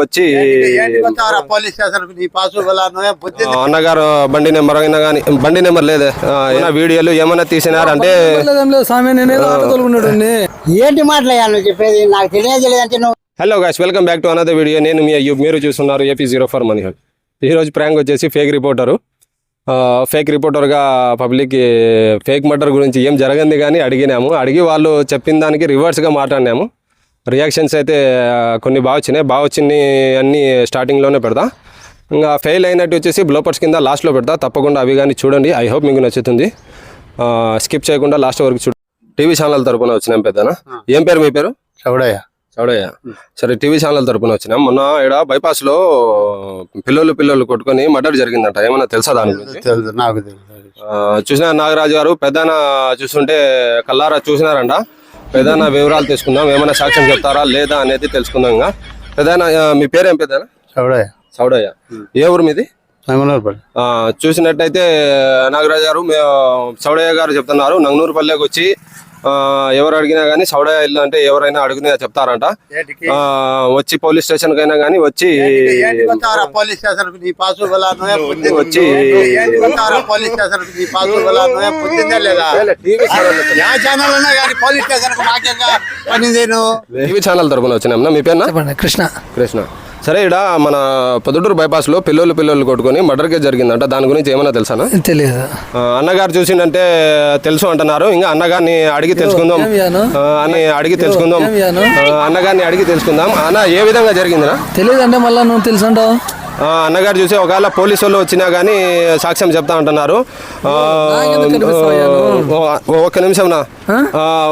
వచ్చి అన్నగారు బండి నెంబర్ అయినా కానీ బండి నెంబర్ లేదే వీడియోలు ఏమైనా తీసినారంటే ఏంటి మాట్లాడాలి చెప్పేది నాకు తెలియజేయలేదంటే నువ్వు. Hello guys, welcome back to another video. నేను మీ అయ్యూబ్, మీరు చూస్తున్నారు AP04 మనీ. ఈ రోజు ప్రాంక్ వచ్చేసి ఫేక్ రిపోర్టర్గా పబ్లిక్ ఫేక్ మర్డర్ గురించి ఏం జరగంది కానీ అడిగినాము. అడిగి వాళ్ళు చెప్పిన దానికి రివర్స్గా మాట్లాడినాము. రియాక్షన్స్ అయితే కొన్ని బాగా వచ్చినాయి అన్నీ స్టార్టింగ్లోనే పెడతా. ఇంకా ఫెయిల్ అయినట్టు వచ్చేసి బ్లోపర్స్ కింద లాస్ట్లో పెడతా. తప్పకుండా అవి కానీ చూడండి. ఐ హోప్ మీకు నచ్చుతుంది. స్కిప్ చేయకుండా లాస్ట్ వరకు చూడండి. టీవీ ఛానల్ తరపున వచ్చినాం పెద్దనా. ఏం పేరు మీ పేరు? చౌడయ్య. సరే, టీవీ ఛానల్ తరపున వచ్చినాం. మొన్న ఇక్కడ బైపాస్ లో పిల్లలు కొట్టుకొని మర్డర్ జరిగిందంట. ఏమన్నా తెలుసా దాని గురించి? నాకు చూసిన నాగరాజు గారు పెద్దన చూస్తుంటే కల్లారా చూసినారంట. పెద్దన వివరాలు తీసుకుందాం, ఏమైనా సాక్ష్యం చెప్తారా లేదా అనేది తెలుసుకుందాం. ఇంకా పెద్దన మీ పేరేం? పెద్దన చౌడయ్య. ఏ ఊరు మీది? చూసినట్టయితే నాగరాజు గారు, చౌడయ్య గారు చెప్తున్నారు నంగనూరుపల్లెకి వచ్చి ఎవరు అడిగినా గానీ చౌడయ్య ఇల్లు అంటే ఎవరైనా అడిగినా చెప్తారంట. వచ్చి పోలీస్ స్టేషన్ కైనా గానీ వచ్చి టీవీ ఛానల్ తరపున వచ్చినాం. మీ పేరు? కృష్ణ. సరే, ఇక్కడ మన పొద్దుటూరు బైపాస్ లో పిల్లలు కొట్టుకొని మర్డర్ కేసు జరిగిందంట. దాని గురించి ఏమైనా తెలుసా? తెలియదు. అన్నగారు చూసిందంటే తెలుసు అంటున్నారు. ఇంకా అన్నగారిని అడిగి తెలుసుకుందాం. అన్నగారిని అడిగి తెలుసుకుందాం. అన్న, ఏ విధంగా జరిగిందినా? తెలియదు అంటే మళ్ళీ నువ్వు తెలుసు అంటావు. అన్నగారు చూసి ఒకవేళ పోలీసు వాళ్ళు వచ్చినా గానీ సాక్ష్యం చెప్తా అంటున్నారు. ఒక్క నిమిషం నా,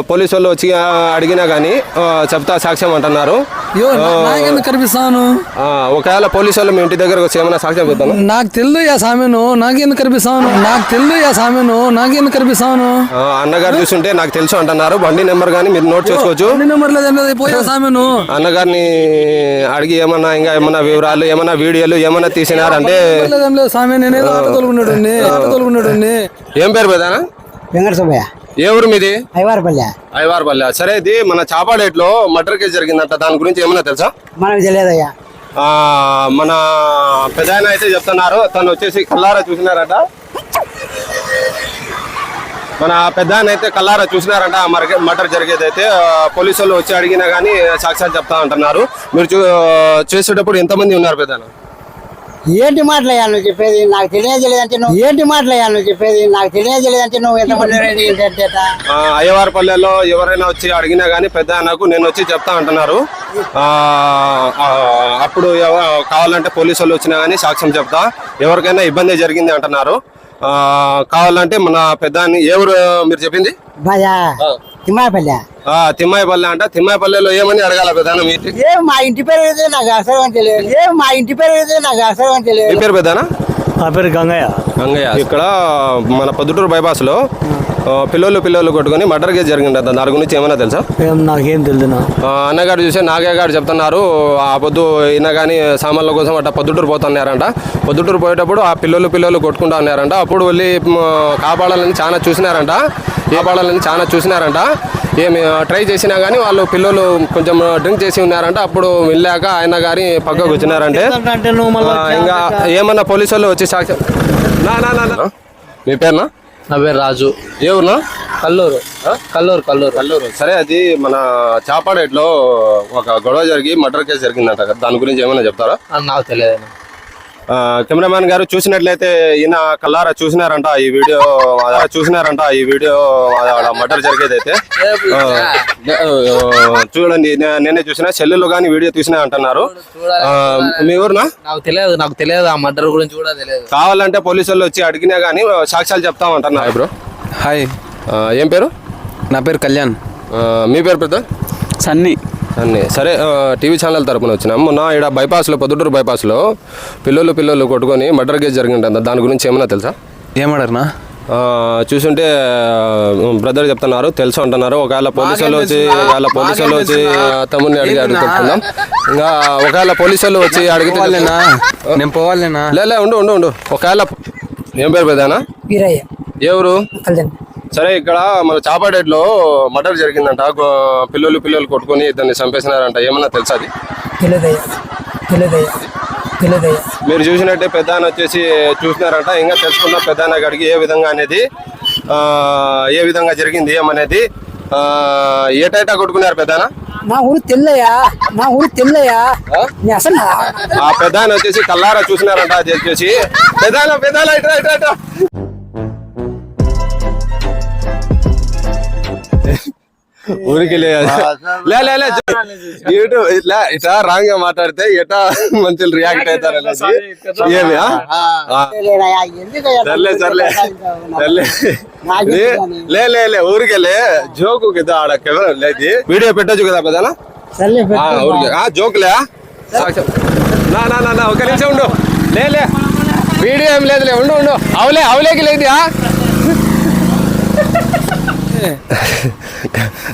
పోలీసు వాళ్ళు వచ్చి అడిగినా గానీ చెప్తా సాక్ష్యం అంటున్నారు. కనిపిస్తాను. ఒకవేళ పోలీసు వాళ్ళు మీ ఇంటి దగ్గరకు వచ్చి ఏమైనా సాక్ష్యం చెప్తాను. నాకు తెలియదు యా సామెను, నాకెందుకు కనిపిస్తాను. అన్నగారు చూస్తుంటే నాకు తెలుసు అంటున్నారు. బండి నెంబర్ గానీ మీరు నోట్ చేసుకోవచ్చు. అన్నగారిని అడిగి ఏమన్నా వివరాలు, ఏమన్నా వీడియోలు ఏమన్నా తీసినారంటే. ఏం పేరు పెద్దనా? వెంకటసుబ్బయ్య. ఏ ఊరు మీది? ఐవారపల్లె. సరే, ఇది మన చాపాడేట్లో మర్డర్ కేసు జరిగిందంట. దాని గురించి ఏమన్నా తెలుసా? మనకు తెలియదయ్యా. మన పెద్దాయన అయితే చెప్తున్నారు, తను వచ్చేసి కల్లారా చూసినారట. మన పెద్దాయన అయితే కల్లారా చూసినారంట మర్డర్ జరిగేది. అయితే పోలీసు వాళ్ళు వచ్చి అడిగినా గానీ సాక్ష్యాలు చెప్తా అంటున్నారు. మీరు చేసేటప్పుడు ఎంతమంది ఉన్నారు పెద్దాయన? ఏంటి మాట్లాడాలి చెప్పేది నాకు తెలియజేయలేదంటే నువ్వు ఎంతమంది? అయ్యవారిపల్లెలో ఎవరైనా వచ్చి అడిగినా గానీ పెద్ద నాకు నేను వచ్చి చెప్తా అంటున్నారు. అప్పుడు కావాలంటే పోలీసు వాళ్ళు వచ్చినా గానీ సాక్ష్యం చెప్తా. ఎవరికైనా ఇబ్బంది జరిగింది అంటున్నారు. కావాలంటే మన పెద్దాన్ని. ఎవరు మీరు చెప్పింది? తిమ్మాయిపల్లె అంట. తిమ్మాయిపల్లెలో ఏమని అడగాల పెద్దాన? మా ఇంటి పేరు నాకు అసలు తెలియదు. మీ పేరు పెద్దానా? నా పేరు గంగయ్య. ఇక్కడ మన పొద్దుటూరు బైపాస్ లో పిల్లలు కొట్టుకొని మర్డర్ కేసు జరిగింది. దాని గురించి ఏమైనా తెలుసా? నాకేం తెలియదు. అన్నగారు చూసి నాగయ్య గారు చెప్తున్నారు, ఆ పొద్దు అయినా కానీ సామాన్ల కోసం అట్లా పొద్దుటూరు పోతున్నారంట. పొద్దుటూరు పోయేటప్పుడు ఆ పిల్లలు కొట్టుకుంటా ఉన్నారంట. అప్పుడు వెళ్ళి కాపాడాలని చాలా చూసినారంట. ఏమి ట్రై చేసినా కానీ పిల్లలు కొంచెం డ్రింక్ చేసి ఉన్నారంట. అప్పుడు వెళ్ళాక ఆయన గారి పక్కకు వచ్చినారంటే ఇంకా ఏమన్నా పోలీసు వాళ్ళు వచ్చి సాక్ష్యం. మీ పేరునా? నా పేరు రాజు. ఏ ఊరునా? కల్లూరు. సరే, అది మన చాపాడేట్లో ఒక గొడవ జరిగి మర్డర్ కేసు జరిగిందంట కదా. దాని గురించి ఏమైనా చెప్తారా? నాకు తెలియదు. కెమెరామ్యాన్ గారు చూసినట్లయితే ఈయన కల్లారా చూసినారంట ఈ వీడియో మర్డర్ జరిగేది. అయితే చూడండి, నేనే చూసిన సెల్లులో కానీ వీడియో తీసినా అంటున్నారు. మీ ఊరునా? నాకు తెలియదు ఆ మర్డర్ గురించి కూడా తెలియదు. కావాలంటే పోలీసు వాళ్ళు వచ్చి అడిగినా కానీ సాక్ష్యాలు చెప్తామంటున్నారు. Bro hi. ఏం పేరు? నా పేరు కళ్యాణ్. మీ పేరు పెద్ద? సన్నీ. సరే, టీవీ ఛానల్ తరపున వచ్చినాం. మొన్న ఇక్కడ బైపాస్లో పొద్దుటూరు బైపాస్లో పిల్లలు కొట్టుకొని మర్డర్ కేసు జరిగిందంట. దాని గురించి ఏమైనా తెలుసా? ఏమడర్నా? చూస్తుంటే బ్రదర్ చెప్తున్నారు తెలుసు అంటున్నారు. ఒకవేళ పోలీసు వాళ్ళు వచ్చి తమ్ముడిని అడిగి తెలుసుకుందాం. ఇంకా ఒకవేళ పోలీసు వాళ్ళు వచ్చి అడిగితే నేను పోవాలేనా? లే ఉండు. ఒకవేళ ఏం పేరు పెద్దనా? ఎవరు? సరే, ఇక్కడ మన చాపాడేట్లో మర్డర్ జరిగిందంట. పిల్లలు కొట్టుకొని ఇద్దరిని చంపేసినారంట. ఏమన్నా తెలుసా? అది మీరు చూసినట్టే పెద్ద ఆయన వచ్చేసి చూసినారంట. ఇంకా తెలుసుకుందాం పెద్ద ఆయన గారికి ఏ విధంగా అనేది ఏ విధంగా జరిగింది ఏమనేది. ఏటైటా కొట్టుకున్నారు పెద్ద ఆయన? నా ఊరు తెల్లయ్యా, నా ఊరు తెల్లయ్యా. అసలు ఆ పెద్ద ఆయన వచ్చేసి కల్లారా చూసినారంట. అది వచ్చేసి పెద్ద ఇట్రా ఊరికి లే ఇట్లా ఇట్లా రాంగ్ గా మాట్లాడితే ఎటా మంచి రియాక్ట్ అవుతారు. ఏమి సర్లే ఊరికెళ్ళే జోకు కదా ఆడ కెమెరా లేదు. వీడియో పెట్టచ్చు కదా పెద్దనా ఊరికి జోకులే. నా ఒక నిమిషం ఉండు. లే వీడియో ఏం లేదులే ఉండు అవలేకి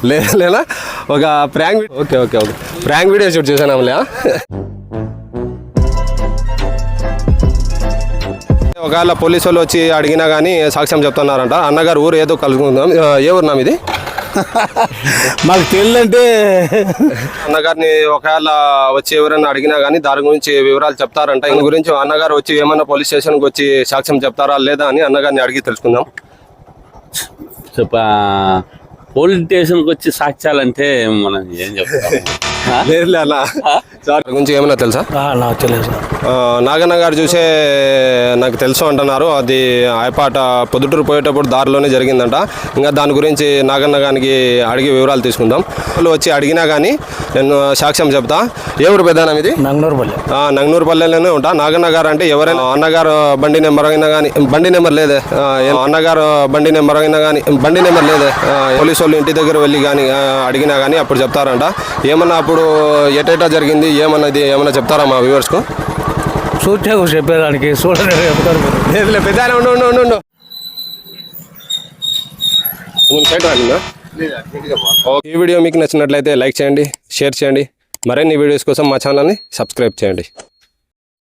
లేదు లేనా ఒక prank. Okay prank video shoot చేశాను. ఒకవేళ పోలీసు వాళ్ళు వచ్చి అడిగినా కానీ సాక్ష్యం చెప్తున్నారంట. అన్నగారు ఊరు ఏదో కలుసుకుందాం. ఏ ఊరు నామిది? మాకు తెలియంటే అన్నగారిని ఒకవేళ వచ్చి ఎవరైనా అడిగినా కానీ దాని గురించి వివరాలు చెప్తారంట. ఇందు గురించి అన్నగారు వచ్చి ఏమన్నా పోలీస్ స్టేషన్కి వచ్చి సాక్ష్యం చెప్తారా లేదా అని అన్నగారిని అడిగి తెలుసుకుందాం. పోలీస్ స్టేషన్కి వచ్చి సాక్ష్యాలంటే మనం ఏం చెప్తాం? లేదు అన్న సార్ గురించి ఏమన్నా తెలుసా? నాకు తెలియదు. నాగన్న గారు చూసే నాకు తెలుసు అంటున్నారు. అది ఆయపాట పొద్దుటూరు పోయేటప్పుడు దారిలోనే జరిగిందంట. ఇంకా దాని గురించి నాగన్న గారికి అడిగి వివరాలు తీసుకుందాం. వాళ్ళు వచ్చి అడిగినా కానీ నేను సాక్ష్యం చెప్తా. ఎవరు పెద్దనా ఇది? నంగనూరుపల్లి. నంగనూరుపల్లెలోనే ఉంటా. నాగన్న గారు అంటే ఎవరైనా అన్నగారు బండి నెంబర్ అయినా కానీ బండి నెంబర్ లేదే. అన్నగారు బండి నెంబర్ అయినా కానీ బండి నెంబర్ లేదే. పోలీసు వాళ్ళు ఇంటి దగ్గర వెళ్ళి కానీ అడిగినా కానీ అప్పుడు చెప్తారంట. ఏమన్నా అప్పుడు ఎటేటా జరిగింది ఏమన్నది ఏమన్నా చెప్తారా మా వ్యూవర్స్కు? చూస్తే చెప్పేదానికి చూడలేదు చెప్తారు. పెద్ద ఉండు ఈ వీడియో మీకు నచ్చినట్లయితే లైక్ చేయండి, షేర్ చేయండి. మరిన్ని వీడియోస్ కోసం మా ఛానల్ని సబ్స్క్రైబ్ చేయండి.